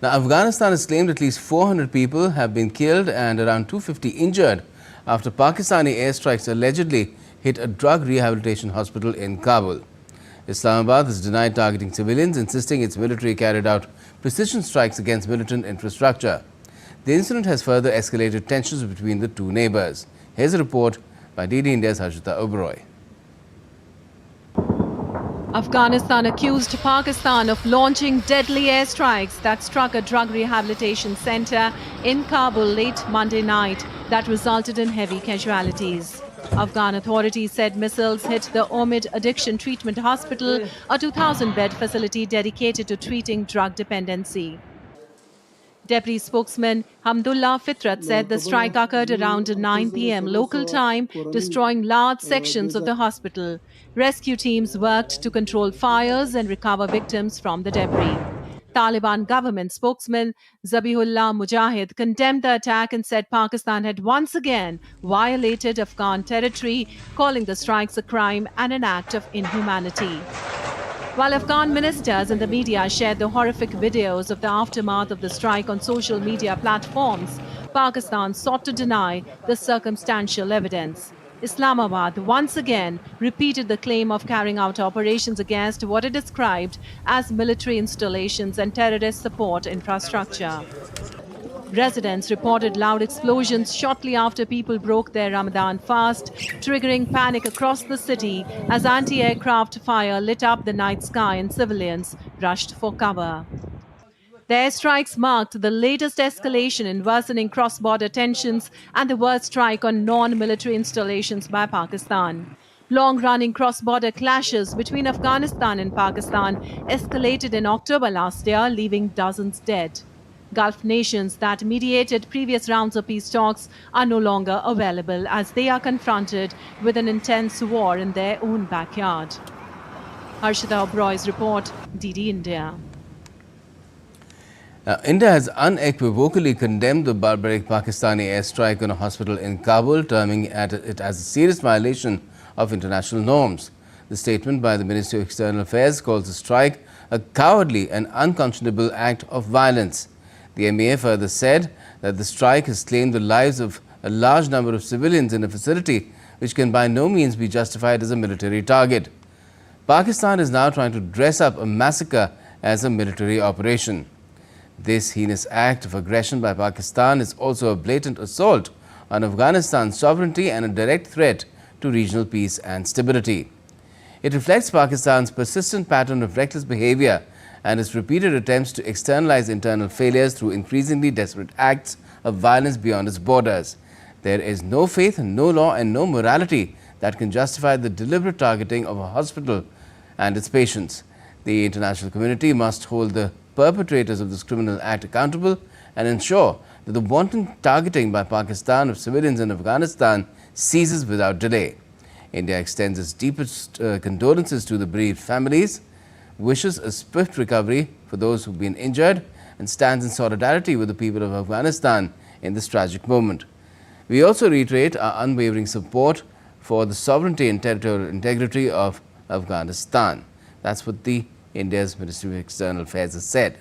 Now, Afghanistan has claimed at least 400 people have been killed and around 250 injured after Pakistani airstrikes allegedly hit a drug rehabilitation hospital in Kabul. Islamabad has denied targeting civilians, insisting its military carried out precision strikes against militant infrastructure. The incident has further escalated tensions between the two neighbours. Here's a report by DD India's Harshita Oberoi. Afghanistan accused Pakistan of launching deadly airstrikes that struck a drug rehabilitation centre in Kabul late Monday night that resulted in heavy casualties. Afghan authorities said missiles hit the Omid Addiction Treatment Hospital, a 2,000-bed facility dedicated to treating drug dependency. Deputy spokesman Hamdullah Fitrat said the strike occurred around 9 p.m. local time, destroying large sections of the hospital. Rescue teams worked to control fires and recover victims from the debris. Taliban government spokesman Zabihullah Mujahid condemned the attack and said Pakistan had once again violated Afghan territory, calling the strikes a crime and an act of inhumanity. While Afghan ministers and the media shared the horrific videos of the aftermath of the strike on social media platforms, Pakistan sought to deny the circumstantial evidence. Islamabad once again repeated the claim of carrying out operations against what it described as military installations and terrorist support infrastructure. Residents reported loud explosions shortly after people broke their Ramadan fast, triggering panic across the city as anti-aircraft fire lit up the night sky and civilians rushed for cover. The airstrikes marked the latest escalation in worsening cross-border tensions and the worst strike on non-military installations by Pakistan. Long-running cross-border clashes between Afghanistan and Pakistan escalated in October last year, leaving dozens dead. Gulf nations that mediated previous rounds of peace talks are no longer available as they are confronted with an intense war in their own backyard. Harshita Oberoi's report, DD India. Now, India has unequivocally condemned the barbaric Pakistani airstrike on a hospital in Kabul, terming it as a serious violation of international norms. The statement by the Ministry of External Affairs calls the strike a cowardly and unconscionable act of violence. The MEA further said that the strike has claimed the lives of a large number of civilians in a facility which can by no means be justified as a military target. Pakistan is now trying to dress up a massacre as a military operation. This heinous act of aggression by Pakistan is also a blatant assault on Afghanistan's sovereignty and a direct threat to regional peace and stability. It reflects Pakistan's persistent pattern of reckless behavior and its repeated attempts to externalize internal failures through increasingly desperate acts of violence beyond its borders. There is no faith, no law and no morality that can justify the deliberate targeting of a hospital and its patients. The international community must hold the perpetrators of this criminal act accountable and ensure that the wanton targeting by Pakistan of civilians in Afghanistan ceases without delay. India extends its deepest condolences to the bereaved families, wishes a swift recovery for those who've been injured, and stands in solidarity with the people of Afghanistan in this tragic moment. We also reiterate our unwavering support for the sovereignty and territorial integrity of Afghanistan. That's what the India's Ministry of External Affairs has said.